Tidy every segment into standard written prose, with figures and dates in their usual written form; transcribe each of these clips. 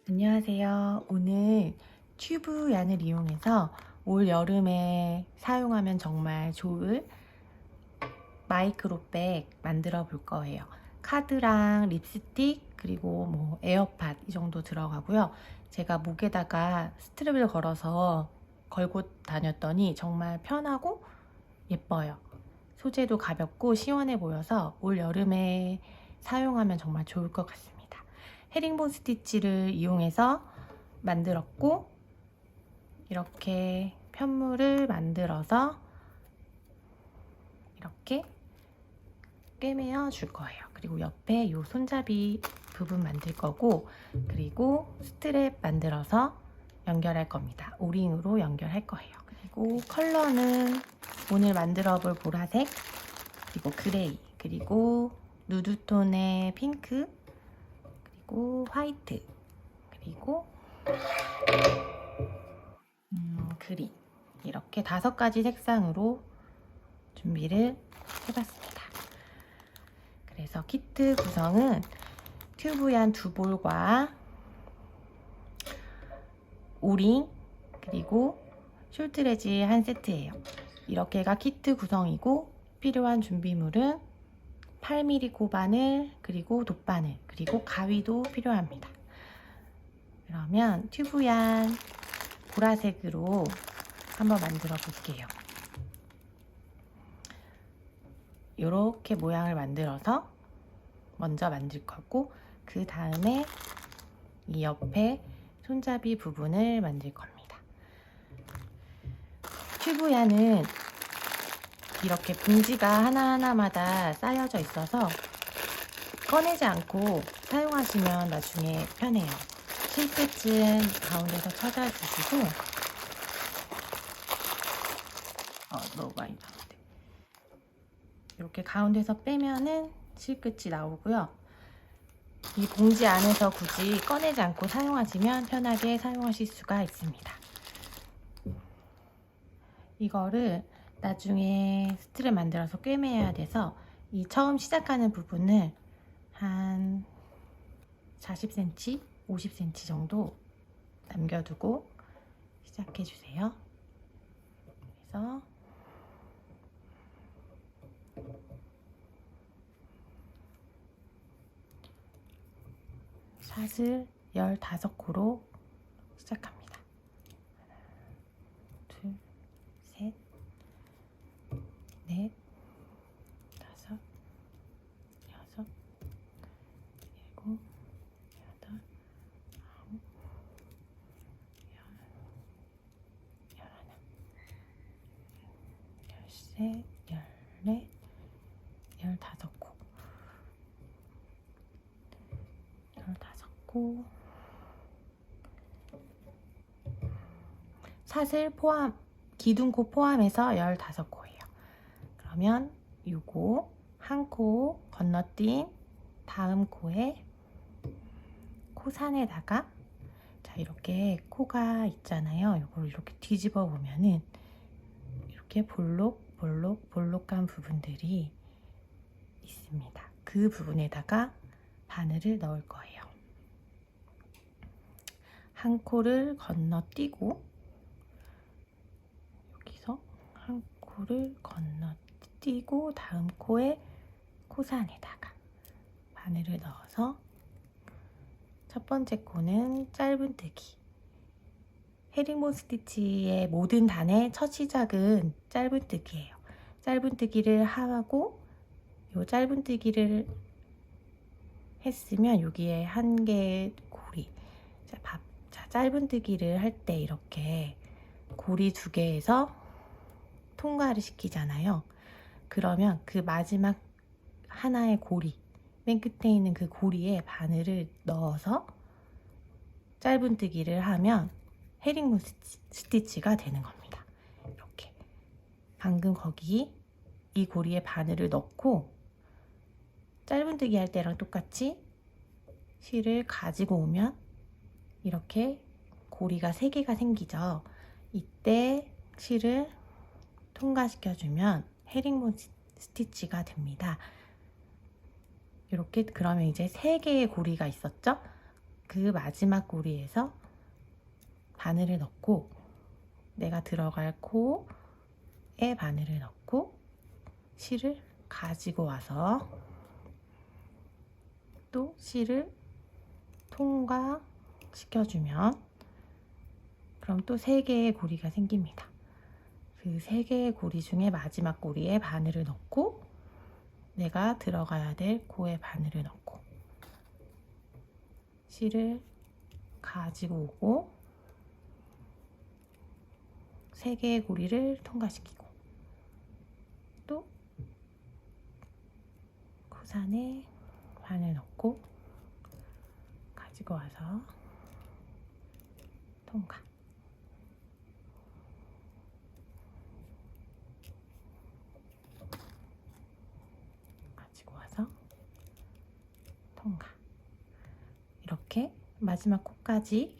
안녕하세요. 오늘 튜브 얀을 이용해서 올 여름에 사용하면 정말 좋을 마이크로백 만들어 볼 거예요. 카드랑 립스틱 그리고 뭐 에어팟 이 정도 들어가고요. 제가 목에다가 스트랩을 걸어서 걸고 다녔더니 정말 편하고 예뻐요. 소재도 가볍고 시원해 보여서 올 여름에 사용하면 정말 좋을 것 같습니다. 헤링본 스티치를 이용해서 만들었고, 이렇게 편물을 만들어서 이렇게 꿰매어 줄 거예요. 그리고 옆에 이 손잡이 부분 만들 거고, 그리고 스트랩 만들어서 연결할 겁니다. 오링으로 연결할 거예요. 그리고 컬러는 오늘 만들어 볼 보라색, 그리고 그레이, 그리고 누드톤의 핑크, 그리고 화이트, 그리고 그린, 이렇게 5가지 색상으로 준비를 해봤습니다. 그래서 키트 구성은 튜브얀 2볼과 오링 그리고 숄트레지 1세트예요. 이렇게가 키트 구성이고, 필요한 준비물은 8mm 고바늘, 그리고 돗바늘, 그리고 가위도 필요합니다. 그러면 튜브얀 보라색으로 한번 만들어 볼게요. 이렇게 모양을 만들어서 먼저 만들 거고, 그 다음에 이 옆에 손잡이 부분을 만들 겁니다. 튜브얀은 이렇게 봉지가 하나하나마다 쌓여져 있어서 꺼내지 않고 사용하시면 나중에 편해요. 실끝은 가운데서 찾아주시고, 너무 많이 나오는데, 이렇게 가운데서 빼면은 실끝이 나오고요. 이 봉지 안에서 굳이 꺼내지 않고 사용하시면 편하게 사용하실 수가 있습니다. 이거를 나중에 스트랩 만들어서 꿰매야 돼서 이 처음 시작하는 부분을 한 40cm, 50cm 정도 남겨두고 시작해주세요. 그래서 샷을 15코로 시작합니다. 하나, 둘, 셋, 넷, 다섯, 여섯, 일곱, 여덟, 아홉, 열, 열하나, 열세, 열넷, 15코. 15코. 샷을 기둥코 포함해서 15코예요. 그러면 요거 한 코 건너뛴 다음 코에 코산에다가, 자, 이렇게 코가 있잖아요. 요걸 이렇게 뒤집어 보면은 이렇게 볼록볼록한 부분들이 있습니다. 그 부분에다가 바늘을 넣을 거예요. 한 코를 건너뛰고, 여기서 한 코를 건너뛰고 다음 코에 코산에다가 바늘을 넣어서, 첫 번째 코는 짧은뜨기. 헤링본 스티치의 모든 단의 첫 시작은 짧은뜨기예요. 짧은뜨기를 하고, 요 짧은뜨기를 했으면 여기에 한 개의 고리, 자, 짧은뜨기를 할 때 이렇게 고리 2개에서 통과를 시키잖아요. 그러면 그 마지막 하나의 고리, 맨 끝에 있는 그 고리에 바늘을 넣어서 짧은뜨기를 하면 헤링본 스티치가 되는 겁니다. 이렇게 방금 거기 이 고리에 바늘을 넣고, 짧은뜨기 할 때랑 똑같이 실을 가지고 오면 이렇게 고리가 3개가 생기죠. 이때 실을 통과시켜주면 헤링본 스티치가 됩니다. 이렇게, 그러면 이제 3개의 고리가 있었죠? 그 마지막 고리에서 바늘을 넣고 내가 들어갈 코에 바늘을 넣고 실을 가지고 와서 또 실을 통과시켜주면 그럼 또 3개의 고리가 생깁니다. 그 3개의 고리 중에 마지막 고리에 바늘을 넣고 내가 들어가야 될 코에 바늘을 넣고 실을 가지고 오고 3개의 고리를 통과시키고 또 코산에 바늘 넣고 가지고 와서 통과. 가지고 와서 통과. 이렇게 마지막 코까지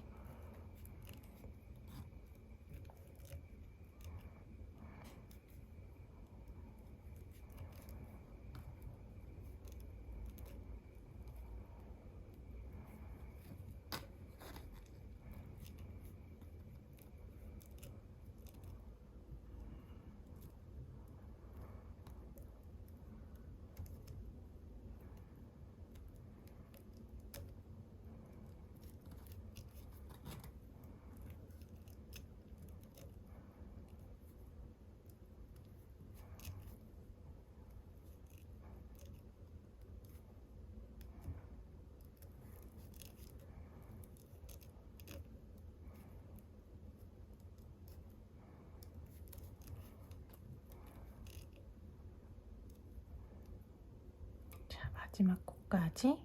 마지막 코까지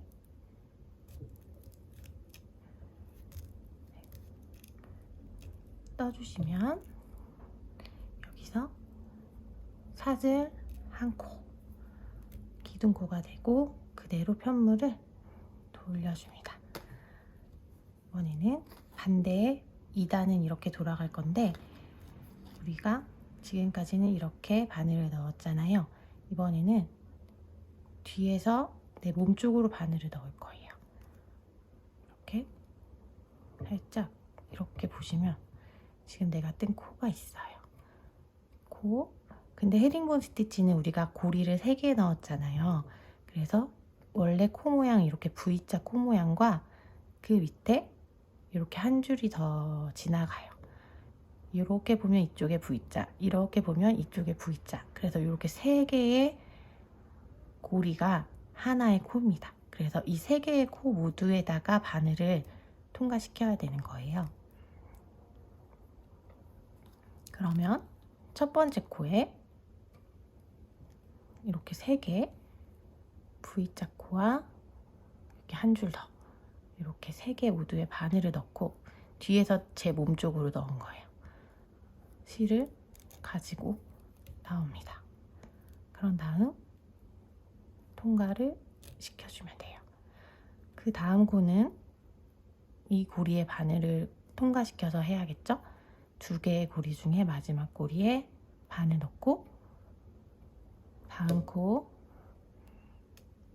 떠주시면 여기서 사슬 한 코, 기둥코가 되고 그대로 편물을 돌려줍니다. 이번에는 반대에 2단은 이렇게 돌아갈 건데 우리가 지금까지는 이렇게 바늘을 넣었잖아요. 이번에는 뒤에서 내 몸 쪽으로 바늘을 넣을 거예요. 이렇게 살짝 이렇게 보시면 지금 내가 뜬 코가 있어요. 코. 근데 헤링본 스티치는 우리가 고리를 3개 넣었잖아요. 그래서 원래 코 모양 이렇게 V자 코 모양과 그 밑에 이렇게 한 줄이 더 지나가요. 이렇게 보면 이쪽에 V자, 이렇게 보면 이쪽에 V자. 그래서 이렇게 3개의 고리가 하나의 코입니다. 그래서 이 3개의 코 모두에다가 바늘을 통과시켜야 되는 거예요. 그러면 첫 번째 코에 이렇게 3개 V자 코와 이렇게 한 줄 더 이렇게 3개 모두에 바늘을 넣고 뒤에서 제 몸 쪽으로 넣은 거예요. 실을 가지고 나옵니다. 그런 다음 통과를 시켜주면 돼요. 그 다음 코는 이 고리에 바늘을 통과시켜서 해야겠죠? 2개의 고리 중에 마지막 고리에 바늘 넣고 다음 코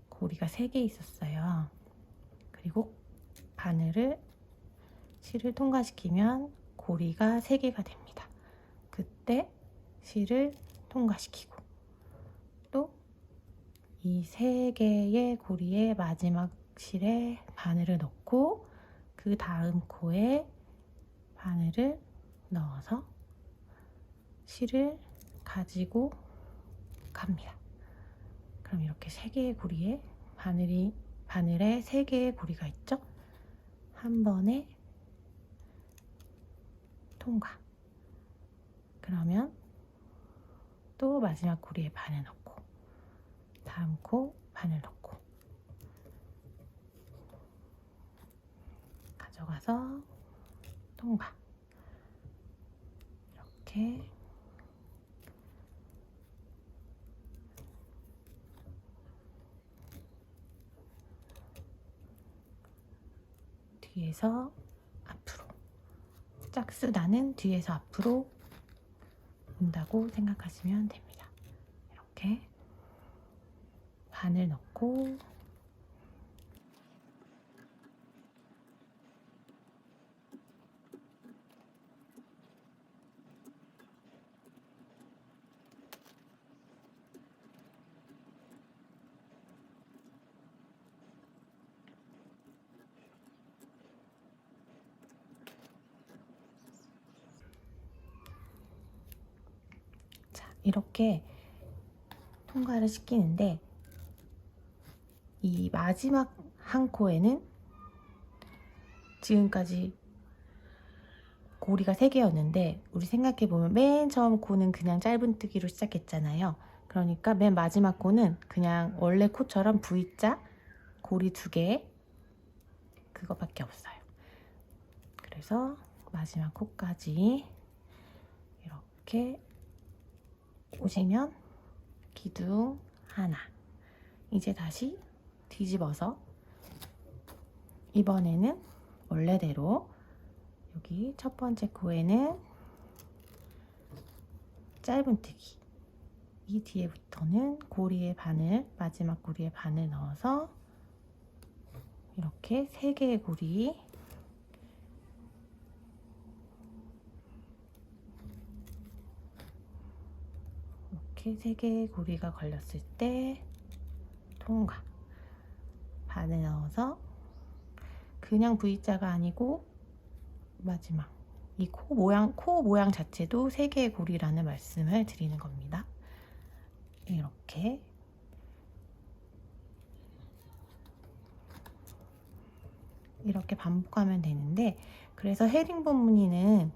고리가 3개 있었어요. 그리고 바늘을 실을 통과시키면 고리가 3개가 됩니다. 그때 실을 통과시키고 또 이 3개의 고리의 마지막 실에 바늘을 넣고 그 다음 코에 바늘을 넣어서 실을 가지고 갑니다. 그럼 이렇게 3개의 고리에 바늘에 3개의 고리가 있죠? 한 번에 통과. 그러면 또 마지막 고리에 바늘 넣고 다음 코 바늘 넣고 가져가서 통과. 이렇게 뒤에서 앞으로 짝수다는 뒤에서 앞으로 온다고 생각하시면 됩니다. 이렇게 바늘 넣고 이렇게 통과를 시키는데, 이 마지막 한 코에는 지금까지 고리가 3개였는데, 우리 생각해보면 맨 처음 코는 그냥 짧은뜨기로 시작했잖아요. 그러니까 맨 마지막 코는 그냥 원래 코처럼 V자 고리 2개, 그거밖에 없어요. 그래서 마지막 코까지 이렇게 오시면 기둥 하나. 이제 다시 뒤집어서 이번에는 원래대로 여기 첫 번째 코에는 짧은뜨기, 이 뒤에부터는 고리의 바늘, 마지막 고리의 바늘 넣어서 이렇게 3개의 고리, 이렇게 3개의 고리가 걸렸을 때 통과. 바늘 넣어서 그냥 V자가 아니고 마지막 이 코 모양 자체도 3개의 고리라는 말씀을 드리는 겁니다. 이렇게 반복하면 되는데, 그래서 헤링본 무늬는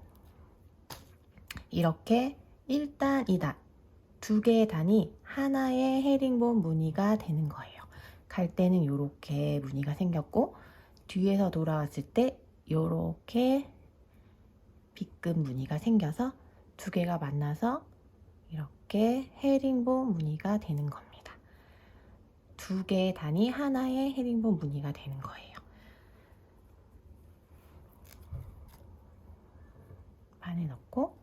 이렇게 1단, 2단 2개의 단이 하나의 헤링본 무늬가 되는 거예요. 갈 때는 이렇게 무늬가 생겼고, 뒤에서 돌아왔을 때 이렇게 B급 무늬가 생겨서 2개가 만나서 이렇게 헤링본 무늬가 되는 겁니다. 2개의 단이 하나의 헤링본 무늬가 되는 거예요. 바늘 넣고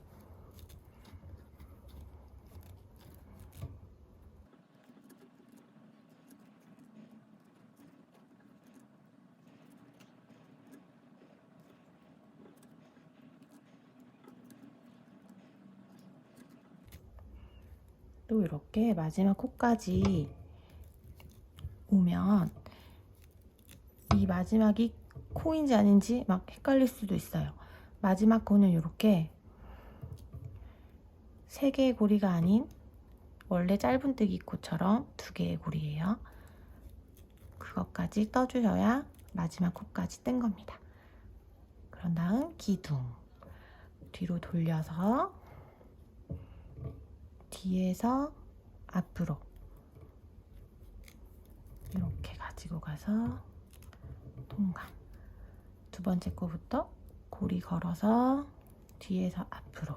또 이렇게 마지막 코까지 오면 이 마지막이 코인지 아닌지 막 헷갈릴 수도 있어요. 마지막 코는 이렇게 3개의 고리가 아닌 원래 짧은뜨기 코처럼 2개의 고리예요. 그것까지 떠주셔야 마지막 코까지 뜬 겁니다. 그런 다음 기둥 뒤로 돌려서 뒤에서 앞으로 이렇게 가지고 가서 통과. 2번째 코부터 고리 걸어서 뒤에서 앞으로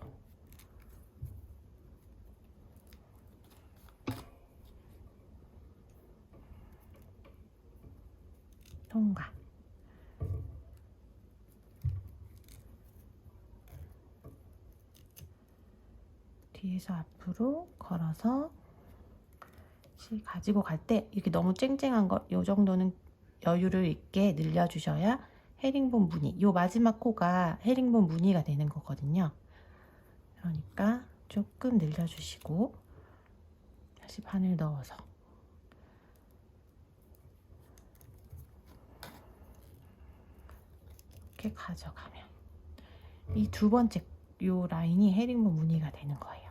통과. 뒤에서 앞으로 걸어서 가지고 갈 때 이렇게 너무 쨍쨍한 거, 이 정도는 여유를 있게 늘려주셔야 헤링본 무늬, 이 마지막 코가 헤링본 무늬가 되는 거거든요. 그러니까 조금 늘려주시고 다시 바늘 넣어서 이렇게 가져가면 이 2번째 요 라인이 헤링본 무늬가 되는 거예요.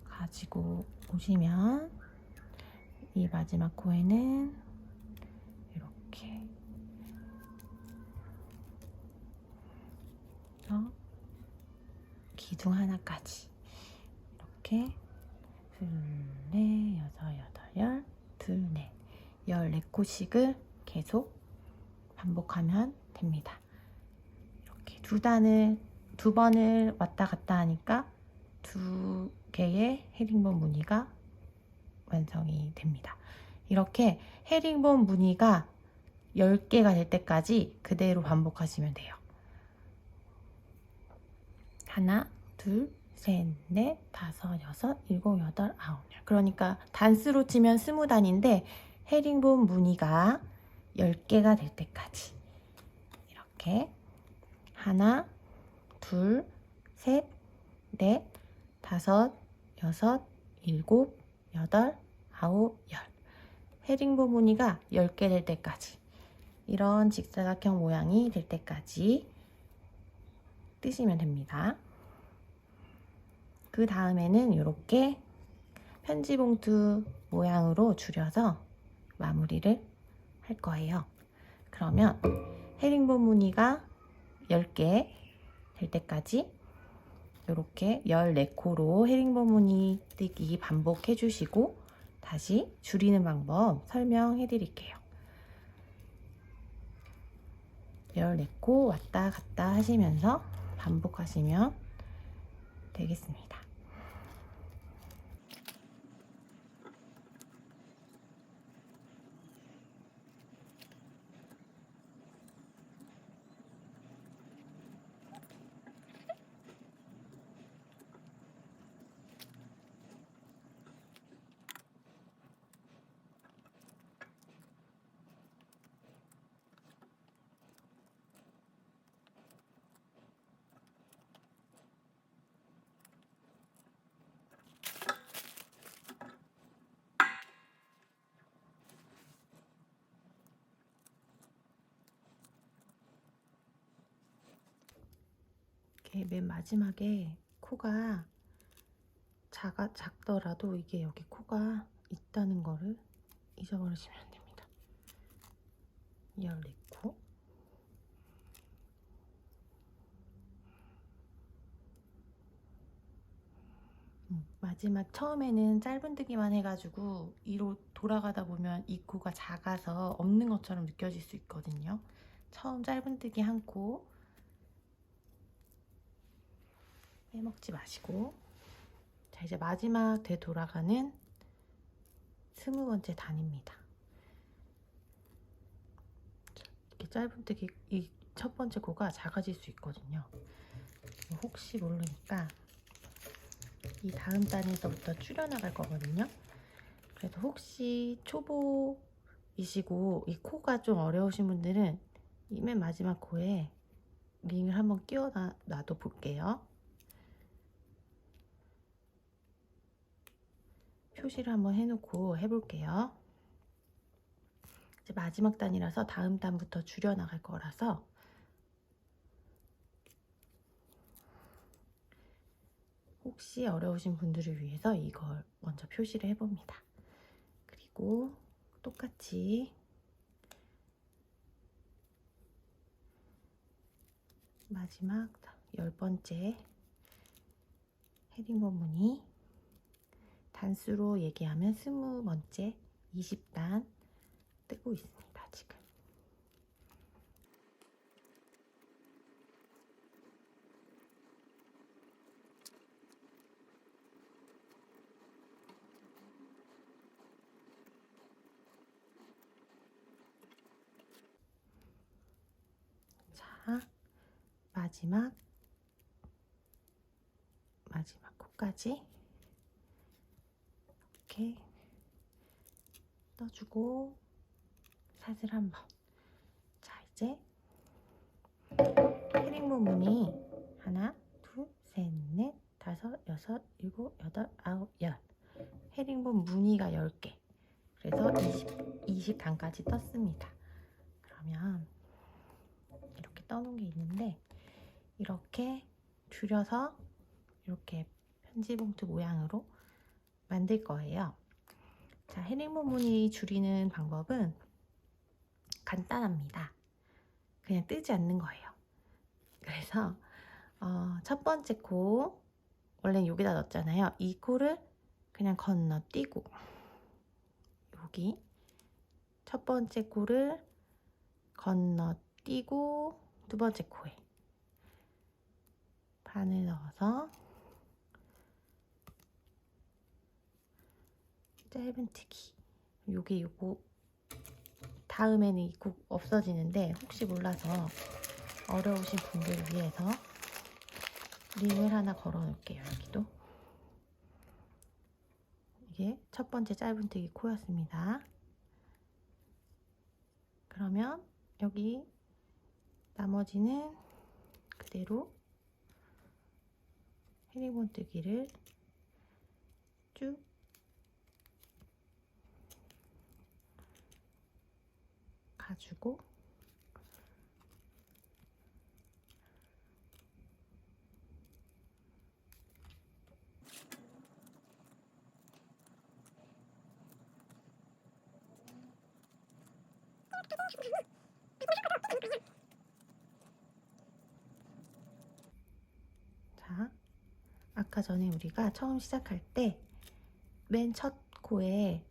가지고 오시면 이 마지막 코에는 이렇게 기둥 하나까지 이렇게 둘, 넷, 여섯, 여덟, 열, 둘, 넷, 14코씩을 계속 반복하면 됩니다. 이렇게 2번을 왔다 갔다 하니까 2개의 헤링본 무늬가 완성이 됩니다. 이렇게 헤링본 무늬가 10개가 될 때까지 그대로 반복하시면 돼요. 하나, 둘, 셋, 넷, 다섯, 여섯, 일곱, 여덟, 아홉, 열. 그러니까 단수로 치면 20단인데 헤링본 무늬가 10개가 될 때까지 이렇게 하나, 둘, 셋, 넷, 다섯, 여섯, 일곱, 여덟, 아홉, 열. 헤링본 무늬가 10개 될 때까지, 이런 직사각형 모양이 될 때까지 뜨시면 됩니다. 그 다음에는 이렇게 편지봉투 모양으로 줄여서 마무리를 할 거예요. 그러면 헤링본 무늬가 10개 될 때까지 이렇게 14코로 헤링본 무늬 뜨기 반복해 주시고 다시 줄이는 방법 설명해 드릴게요. 14코 왔다 갔다 하시면서 반복하시면 되겠습니다. 이렇게 맨 마지막에 코가 작더라도 이게 여기 코가 있다는 거를 잊어버리시면 안 됩니다. 14코. 마지막 처음에는 짧은뜨기만 해가지고 이로 돌아가다 보면 이 코가 작아서 없는 것처럼 느껴질 수 있거든요. 처음 짧은뜨기 한 코 빼먹지 마시고, 자 이제 마지막 되돌아가는 20번째 단입니다. 이렇게 짧은뜨기 이 첫 번째 코가 작아질 수 있거든요. 혹시 모르니까 이 다음 단에서부터 줄여나갈 거거든요. 그래서 혹시 초보이시고 이 코가 좀 어려우신 분들은 이 맨 마지막 코에 링을 한번 끼워 놔도 볼게요. 표시를 한번 해놓고 해볼게요. 이제 마지막 단이라서 다음 단부터 줄여나갈 거라서 혹시 어려우신 분들을 위해서 이걸 먼저 표시를 해봅니다. 그리고 똑같이 마지막 10번째 헤딩본 무늬 단수로 얘기하면 20번째 20단 뜨고 있습니다. 지금. 자, 마지막 코까지 이렇게 떠주고 사슬 한번. 자, 이제 헤링본 무늬 하나, 둘, 셋, 넷, 다섯, 여섯, 일곱, 여덟, 아홉, 열. 헤링본 무늬가 10개. 그래서 20단까지 떴습니다. 그러면 이렇게 떠놓은 게 있는데 이렇게 줄여서 이렇게 편지봉투 모양으로 만들 거예요. 자, 헤링본 무늬 줄이는 방법은 간단합니다. 그냥 뜨지 않는 거예요. 그래서 첫 번째 코 원래는 여기다 넣었잖아요. 이 코를 그냥 건너뛰고 여기 첫 번째 코를 건너뛰고 두 번째 코에 바늘 넣어서 짧은뜨기. 요거 다음에는 이 코 없어지는데 혹시 몰라서 어려우신 분들을 위해서 링을 하나 걸어 놓을게요. 여기도. 이게 첫 번째 짧은뜨기 코였습니다. 그러면 여기 나머지는 그대로 헤링본뜨기를 쭉 가지고 아까 전에 우리가 처음 시작할 때 맨 첫 코에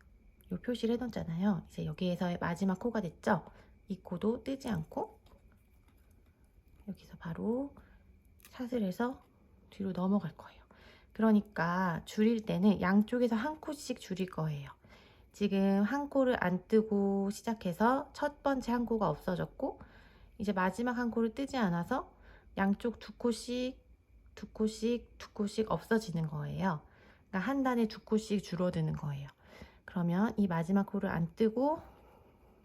요 표시를 해뒀잖아요. 이제 여기에서의 마지막 코가 됐죠? 이 코도 뜨지 않고 여기서 바로 샷을 해서 뒤로 넘어갈 거예요. 그러니까 줄일 때는 양쪽에서 한 코씩 줄일 거예요. 지금 한 코를 안 뜨고 시작해서 첫 번째 한 코가 없어졌고 이제 마지막 한 코를 뜨지 않아서 양쪽 두 코씩 두 코씩 두 코씩 없어지는 거예요. 그러니까 한 단에 두 코씩 줄어드는 거예요. 그러면 이 마지막 코를 안 뜨고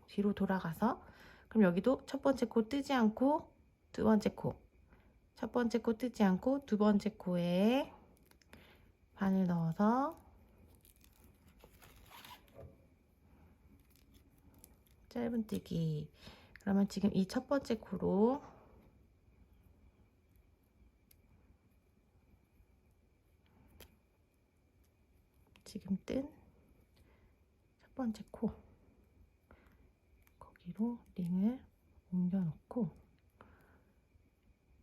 뒤로 돌아가서 그럼 여기도 첫 번째 코 뜨지 않고 두 번째 코, 첫 번째 코 뜨지 않고 두 번째 코에 바늘 넣어서 짧은뜨기. 그러면 지금 이 첫 번째 코로 지금 뜬 첫 번째 코 거기로 링을 옮겨놓고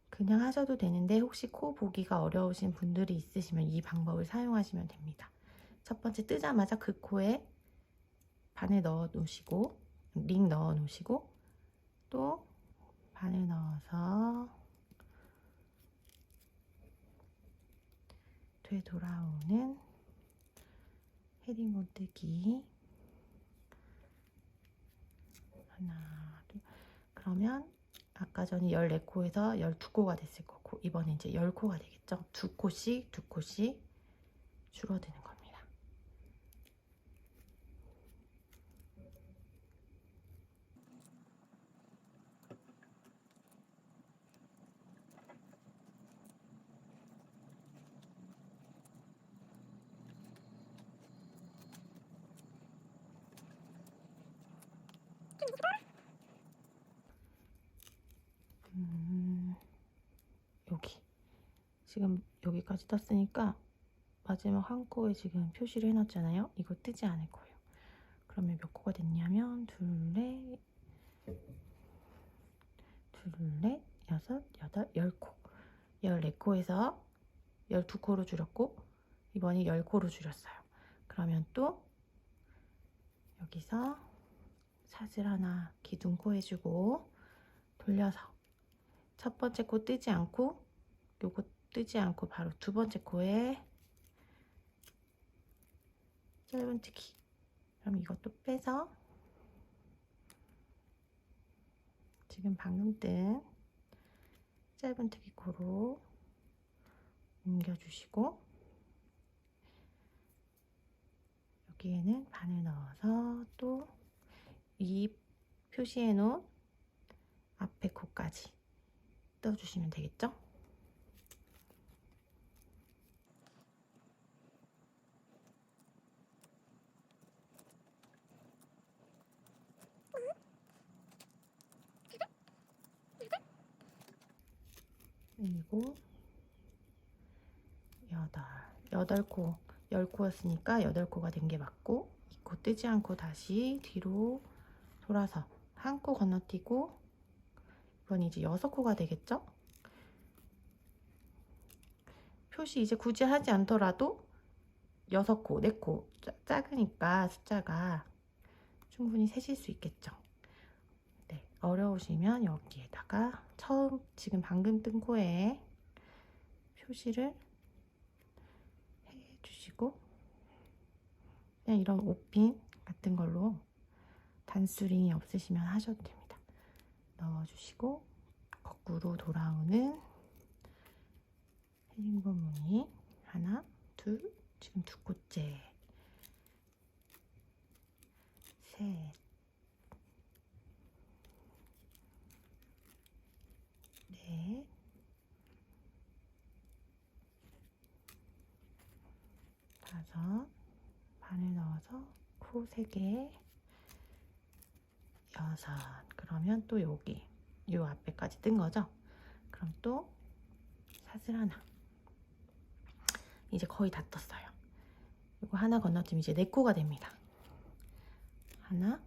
그냥 하셔도 되는데 혹시 코 보기가 어려우신 분들이 있으시면 이 방법을 사용하시면 됩니다. 첫 번째 뜨자마자 그 코에 바늘 넣어 놓으시고 링 넣어 놓으시고 또 바늘 넣어서 되돌아오는 헤링본 뜨기 하나 둘 그러면 아까 전에 14코에서 12코가 됐을 거고 이번에 이제 10코가 되겠죠. 두 코씩 두 코씩 줄어드는 겁니다. 여기 지금 여기까지 떴으니까 마지막 한 코에 지금 표시를 해놨잖아요. 이거 뜨지 않을 거예요. 그러면 몇 코가 됐냐면 둘, 넷, 여섯, 여덟, 10코 14코에서 12코로 줄였고 이번에 10코로 줄였어요. 그러면 또 여기서 샷을 하나 기둥코 해주고 돌려서 첫 번째 코 뜨지 않고 요거 뜨지 않고 바로 두 번째 코에 짧은뜨기. 그럼 이것도 빼서 지금 방금 뜬 짧은뜨기 코로 옮겨주시고 여기에는 바늘 넣어서 또 이 표시해 놓은 앞에 코까지 떠주시면 되겠죠? 그리고 8코 10코였으니까 8코가 된 게 맞고 이 코 뜨지 않고 다시 뒤로 돌아서 한 코 건너뛰고 이건 이제 6코가 되겠죠? 표시 이제 굳이 하지 않더라도 6코, 4코 작으니까 숫자가 충분히 세실 수 있겠죠? 네, 어려우시면 여기에다가 처음 지금 방금 뜬 코에 표시를 해주시고 그냥 이런 옷핀 같은 걸로 단수링이 없으시면 하셔도 됩니다. 넣어주시고 거꾸로 돌아오는 헤링본 무늬 하나, 둘, 지금 2코째, 셋, 넷, 다섯, 바늘 넣어서 코 3개, 6. 그러면 또 여기 요 앞에까지 뜬 거죠? 그럼 또 샷을 하나. 이제 거의 다 떴어요. 이거 하나 건너뛰면 이제 4코가 됩니다. 하나,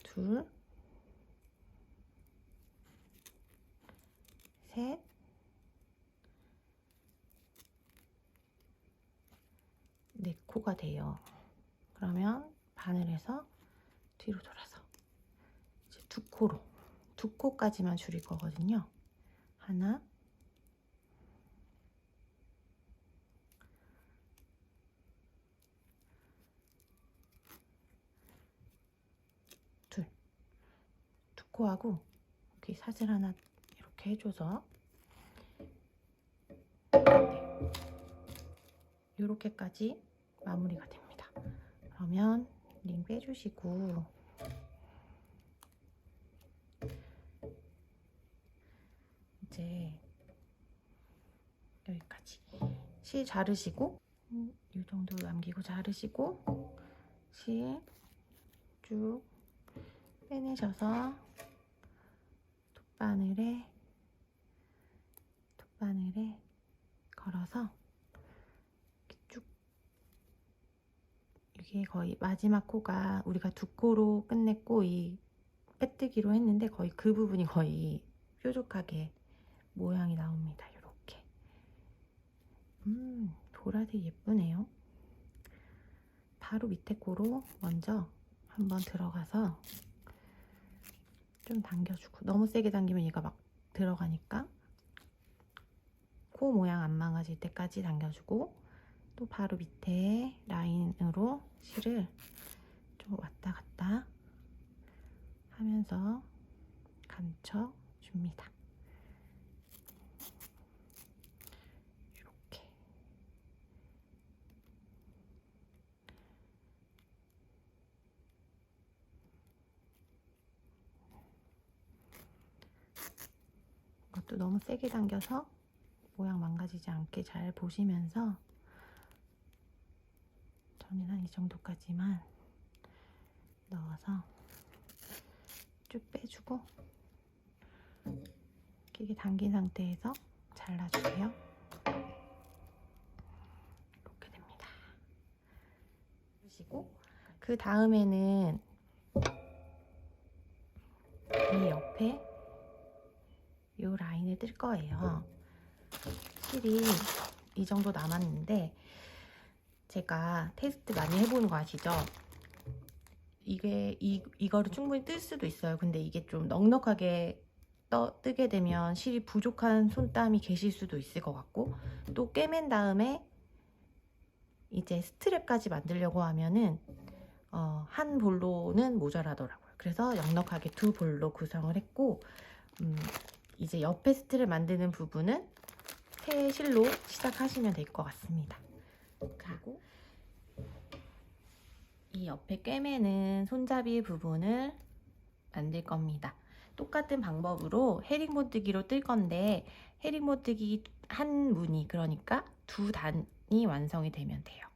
둘, 셋, 넷 코가 돼요. 그러면 바늘에서 뒤로 돌아서 이제 두 코까지만 줄일 거거든요. 하나, 둘, 두 코하고 여기 사슬 하나 이렇게 해줘서 네, 이렇게까지 마무리가 됩니다. 그러면 링 빼주시고 이제 여기까지 실 자르시고 이 정도 남기고 자르시고 실 쭉 빼내셔서 돗바늘에 걸어서 쭉, 이게 거의 마지막 코가 우리가 두 코로 끝냈고 이 빼뜨기로 했는데 거의 그 부분이 거의 뾰족하게 모양이 나옵니다. 이렇게. 보라색 예쁘네요. 바로 밑에 코로 먼저 한번 들어가서 좀 당겨주고, 너무 세게 당기면 얘가 막 들어가니까 코 모양 안 망가질 때까지 당겨주고, 또 바로 밑에 라인으로 실을 좀 왔다 갔다 하면서 감춰줍니다. 이렇게. 이것도 너무 세게 당겨서 모양 망가지지 않게 잘 보시면서, 저는 한 이 정도까지만 넣어서 쭉 빼주고 이게 당긴 상태에서 잘라주세요. 이렇게 됩니다. 그리고 그 다음에는 이 옆에 이 라인을 뜰 거예요. 실이 이 정도 남았는데 제가 테스트 많이 해보는 거 아시죠? 이거를 충분히 뜰 수도 있어요. 근데 이게 좀 넉넉하게 뜨게 되면 실이 부족한 손땀이 계실 수도 있을 것 같고, 또 꿰맨 다음에 이제 스트랩까지 만들려고 하면은 한 볼로는 모자라더라고요. 그래서 넉넉하게 두 볼로 구성을 했고, 이제 옆에 스트랩 만드는 부분은 새 실로 시작하시면 될 것 같습니다. 그리고 이 옆에 꿰매는 손잡이 부분을 만들 겁니다. 똑같은 방법으로 헤링본뜨기로 뜰 건데, 헤링본뜨기 한 무늬, 그러니까 두 단이 완성이 되면 돼요.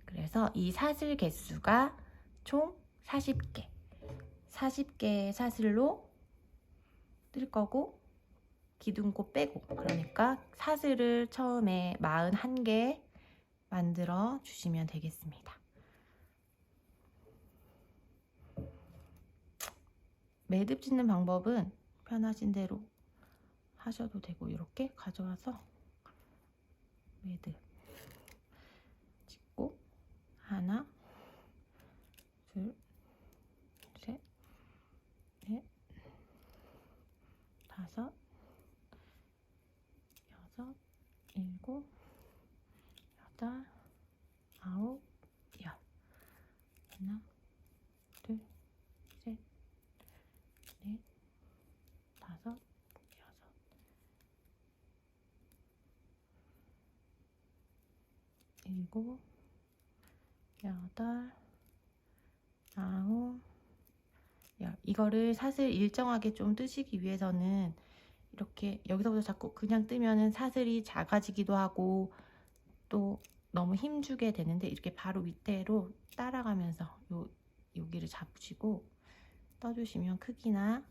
그래서 이 사슬 개수가 총 40개의 사슬로 뜰 거고, 기둥코 빼고, 그러니까 사슬을 처음에 41개 만들어 주시면 되겠습니다. 매듭 짓는 방법은 편하신 대로 하셔도 되고, 이렇게 가져와서 매듭 짓고 하나, 둘, 셋, 넷, 다섯, 여섯, 일곱, 여덟, 아홉, 열. 하나, 둘, 셋, 넷, 다섯, 여섯, 일곱, 여덟, 아홉, 열. 이거를 사슬 일정하게 좀 뜨시기 위해서는 이렇게 여기서부터 자꾸 그냥 뜨면은 사슬이 작아지기도 하고 또 너무 힘주게 되는데, 이렇게 바로 밑으로 따라가면서 여기를 잡으시고 떠주시면 크기나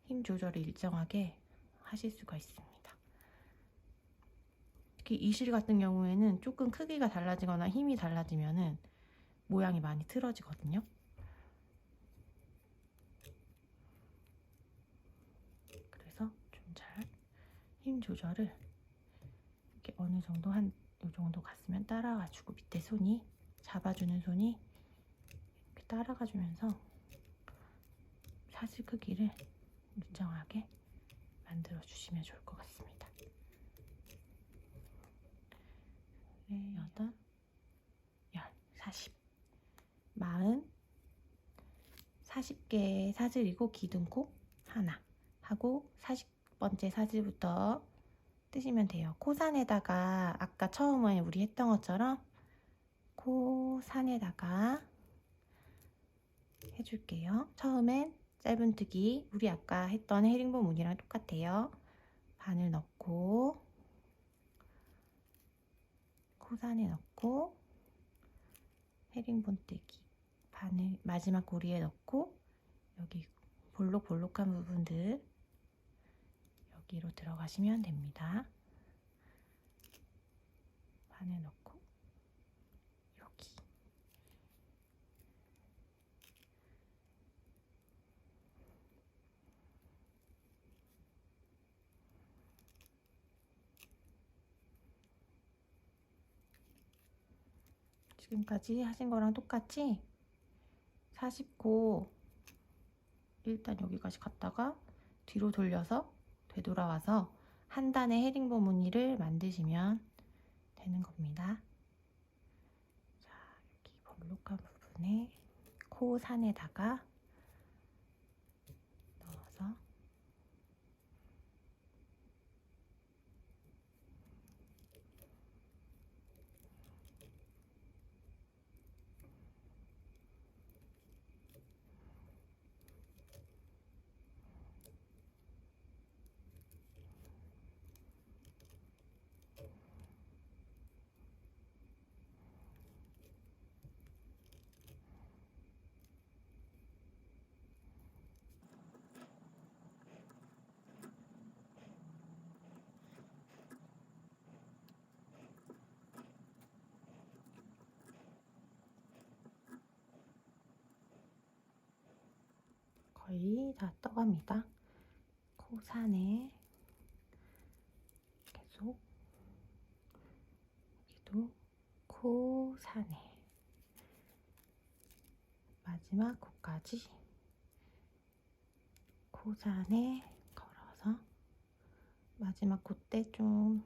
힘 조절을 일정하게 하실 수가 있습니다. 특히 이 실 같은 경우에는 조금 크기가 달라지거나 힘이 달라지면은 모양이 많이 틀어지거든요. 그래서 좀 잘 힘 조절을 이렇게 어느 정도 한 요 정도 갔으면 따라가지고 밑에 손이 잡아주는 손이 이렇게 따라가주면서 사슬 크기를 일정하게 만들어 주시면 좋을 것 같습니다. 네, 8, 40, 40개의 사슬이고 기둥코 하나 하고 40번째 사슬부터 뜨시면 돼요. 코산에다가 아까 처음에 우리 했던 것처럼 코산에다가 해줄게요. 처음엔 짧은뜨기 우리 아까 했던 헤링본 무늬랑 똑같아요. 바늘 넣고 코산에 넣고 헤링본뜨기 바늘 마지막 고리에 넣고 여기 볼록볼록한 부분들 여기로 들어가시면 됩니다. 바늘 넣고 여기 지금까지 하신 거랑 똑같이 40코 일단 여기까지 갔다가 뒤로 돌려서 되돌아와서 한 단의 헤링본 무늬를 만드시면 되는 겁니다. 자, 여기 볼록한 부분에 코산에다가 넣어서 거의 다 떠갑니다. 코산에 계속 여기도 코산에 마지막 코까지 코산에 걸어서 마지막 코 때 좀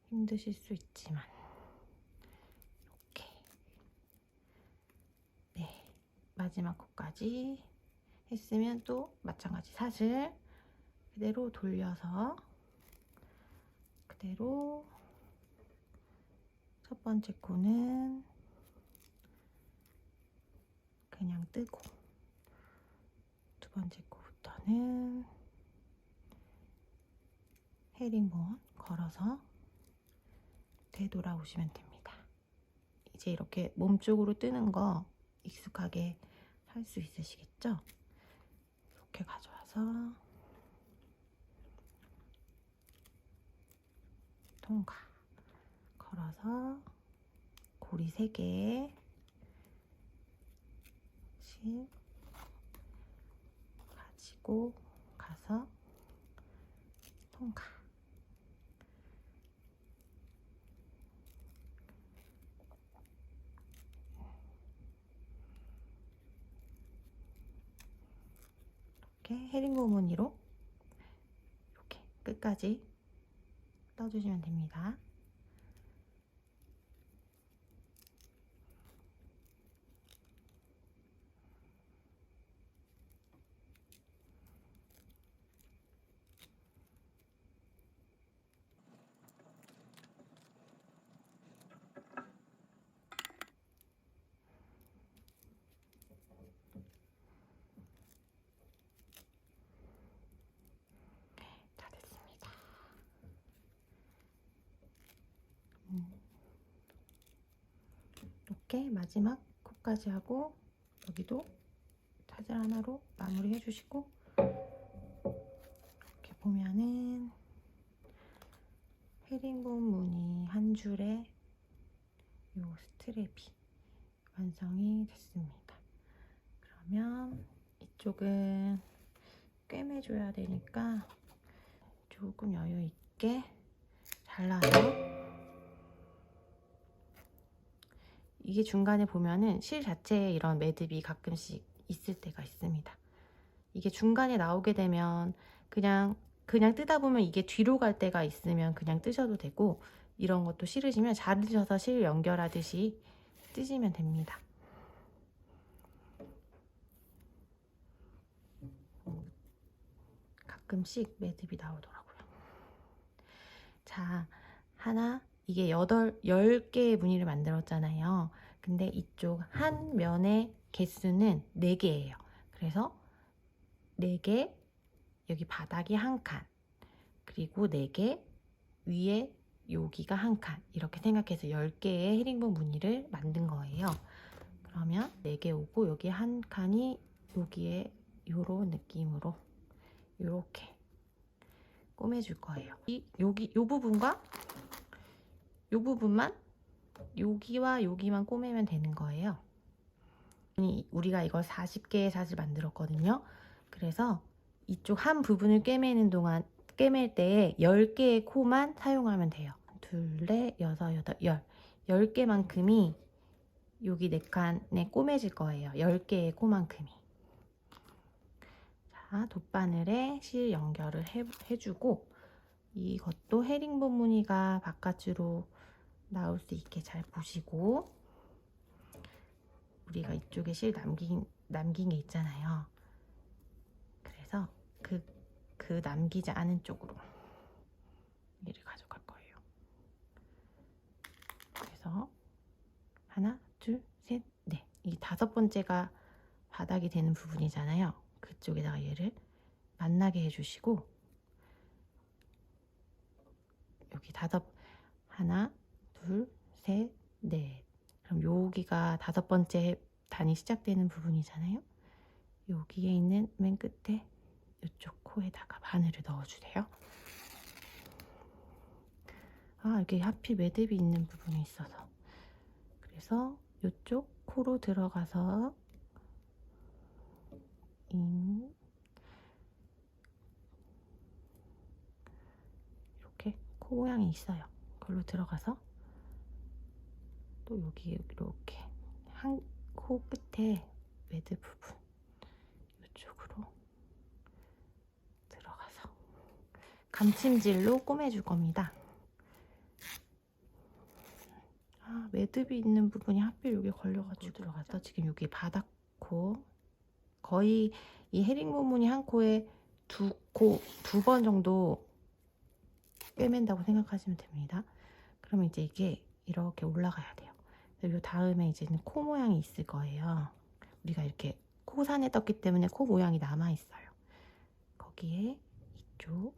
힘드실 수 있지만 이렇게 네 마지막 코까지 했으면 또 마찬가지 사슬 그대로 돌려서 그대로 첫 번째 코는 그냥 뜨고 두 번째 코부터는 헤링본 걸어서 되돌아오시면 됩니다. 이제 이렇게 몸쪽으로 뜨는 거 익숙하게 할 수 있으시겠죠? 이렇게 가져와서 통과 걸어서 고리 3개 가지고 가서 통과 이렇게 헤링본 무늬로 이렇게 끝까지 떠주시면 됩니다. 다 됐습니다. 이렇게 마지막 코까지 하고 여기도 사슬 하나로 마무리 해주시고 이렇게 보면은 헤링본 무늬 한 줄에 요 스트랩이 완성이 됐습니다. 그러면 이쪽은 꿰매줘야 되니까 조금 여유 있게 잘라서, 이게 중간에 보면은 실 자체에 이런 매듭이 가끔씩 있을 때가 있습니다. 이게 중간에 나오게 되면 그냥 뜨다 보면 이게 뒤로 갈 때가 있으면 그냥 뜨셔도 되고, 이런 것도 싫으시면 자르셔서 실 연결하듯이 뜨시면 됩니다. 가끔씩 매듭이 나오더라고요. 자, 이게 10개의 무늬를 만들었잖아요. 근데 이쪽 한 면의 개수는 4개예요. 그래서 4개, 여기 바닥이 한 칸, 그리고 4개, 위에 여기가 한 칸, 이렇게 생각해서 10개의 헤링본 무늬를 만든 거예요. 그러면 4개 오고 여기 한 칸이 여기에 요런 느낌으로 요렇게 꼬매줄 거예요. 요 부분과 요 부분만, 여기와 여기만 꼬매면 되는 거예요. 우리가 이걸 40개의 샷을 만들었거든요. 그래서 이쪽 한 부분을 꿰맬 때에 10개의 코만 사용하면 돼요. 2, 4, 6, 8, 10개만큼이 여기 4칸에 꼬매질 거예요. 10개의 코만큼이. 자, 돗바늘에 실 연결을 해주고, 이것도 헤링본 무늬가 바깥으로 나올 수 있게 잘 보시고, 우리가 이쪽에 실 남긴 게 있잖아요. 그래서 그 남기지 않은 쪽으로 얘를 가져갈 거예요. 그래서 하나, 둘, 셋, 넷. 이 5번째가 바닥이 되는 부분이잖아요. 그쪽에다가 얘를 만나게 해주시고, 여기 하나, 둘, 셋, 넷. 그럼 여기가 5번째 단이 시작되는 부분이잖아요. 여기에 있는 맨 끝에 이쪽 코에다가 바늘을 넣어주세요. 이렇게 하필 매듭이 있는 부분이 있어서. 그래서 이쪽 코로 들어가서 이렇게 코 모양이 있어요. 그걸로 들어가서 또 여기 이렇게 한 코 끝에 매듭 부분 이쪽으로 들어가서 감침질로 꼬매줄 겁니다. 매듭이 있는 부분이 하필 여기 걸려가지고 들어가서 지금 여기 바닥 코, 거의 이 헤링본 무늬 한 코에 2번 정도 꿰맨다고 생각하시면 됩니다. 그러면 이제 이게 이렇게 올라가야 돼요. 이 다음에 이제는 코 모양이 있을 거예요. 우리가 이렇게 코산에 떴기 때문에 코 모양이 남아 있어요. 거기에 이쪽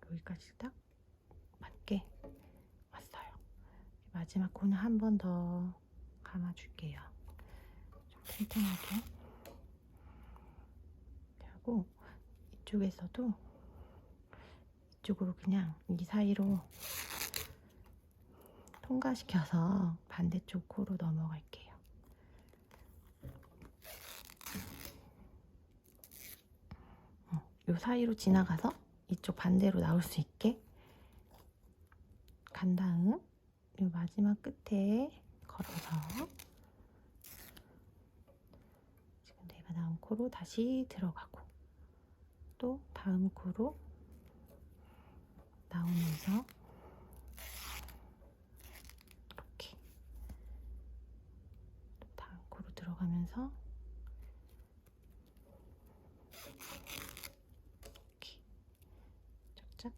여기까지 딱 맞게 왔어요. 마지막 코는 한 번 더 감아줄게요. 좀 튼튼하게 하고, 이쪽에서도 이쪽으로 그냥 이 사이로 통과시켜서 반대쪽 코로 넘어갈게요. 이 사이로 지나가서 이쪽 반대로 나올 수 있게 간 다음 이 마지막 끝에 걸어서 지금 내가 나온 코로 다시 들어가고, 또 다음 코로 나오면서 이렇게 또 다음 코로 들어가면서 이렇게 쫙쫙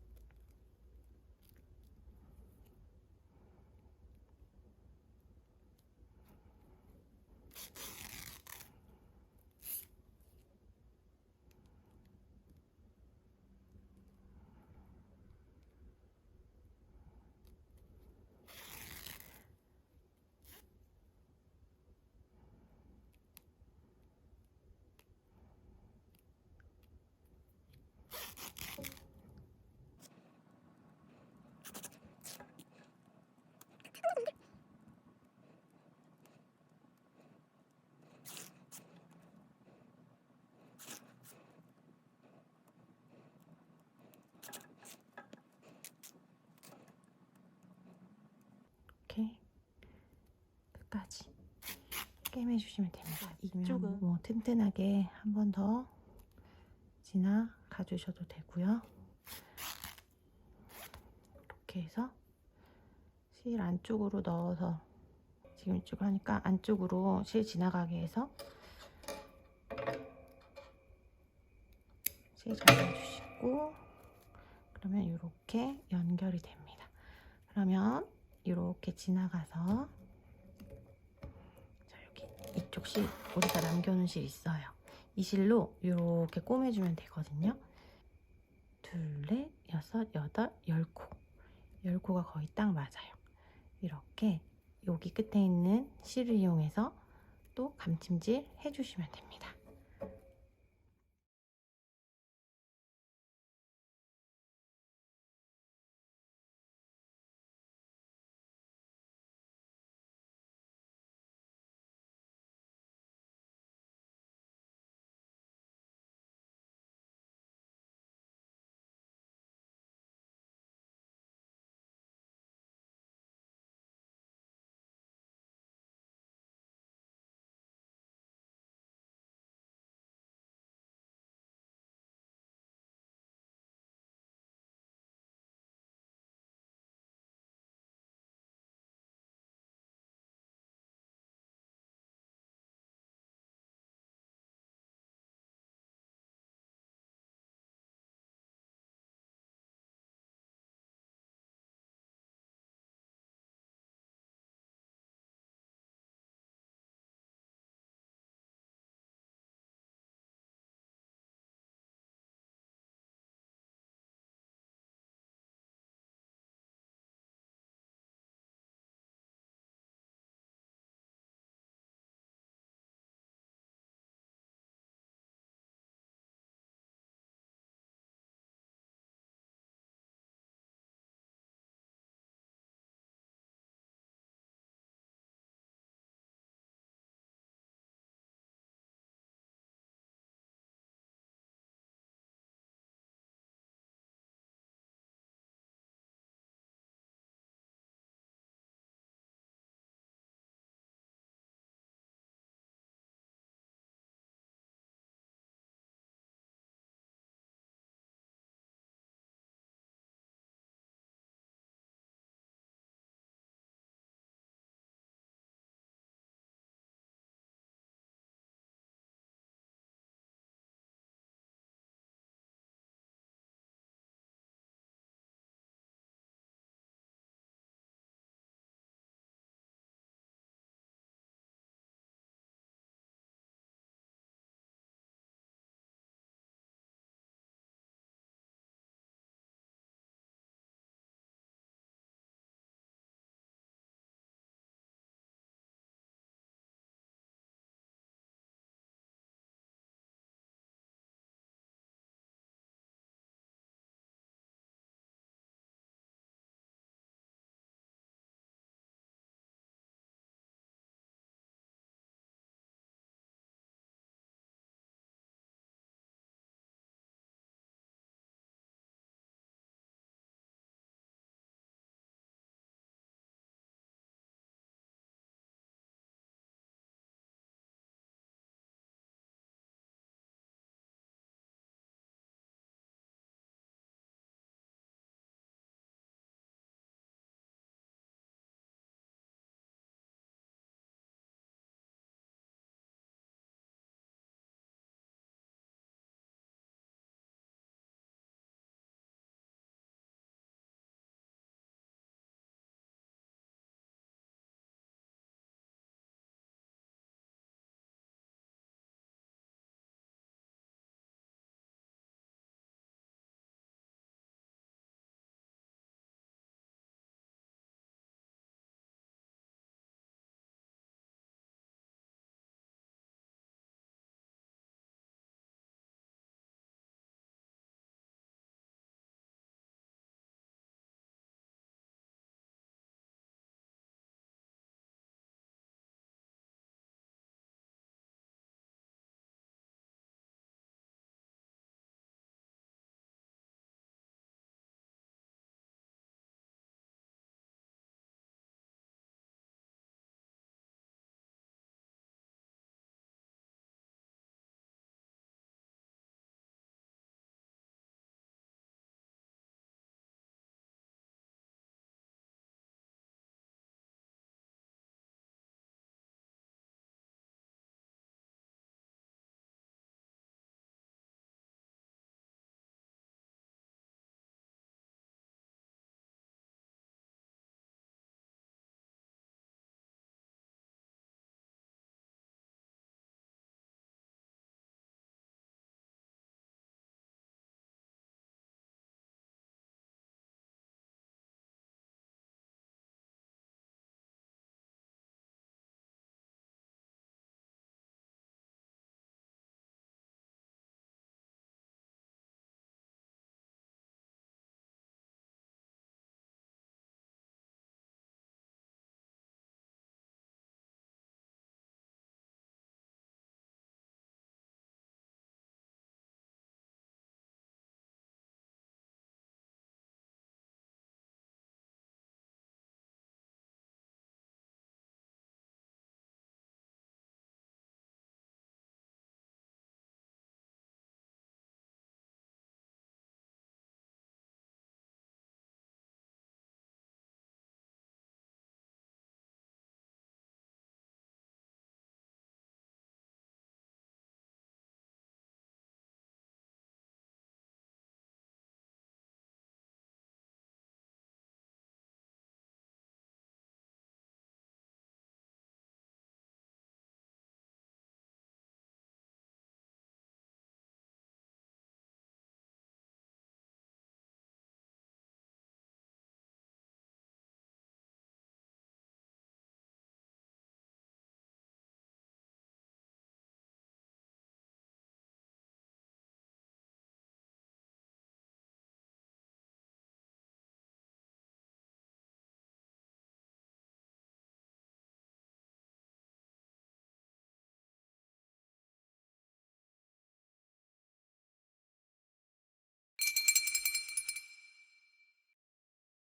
끝까지 꿰매주시면 됩니다. 이쪽은 뭐 튼튼하게 한 번 더 지나가 주셔도 되고요. 이렇게 해서 실 안쪽으로 넣어서 지금 이쪽 하니까 안쪽으로 실 지나가게 해서 실 잡아주시고 그러면 이렇게 연결이 됩니다. 그러면 이렇게 지나가서 자, 여기 이쪽 실 우리가 남겨놓은 실 있어요. 이 실로 이렇게 꼬매주면 되거든요. 둘, 넷, 여섯, 여덟, 10코. 10코가 거의 딱 맞아요. 이렇게 여기 끝에 있는 실을 이용해서 또 감침질 해주시면 됩니다.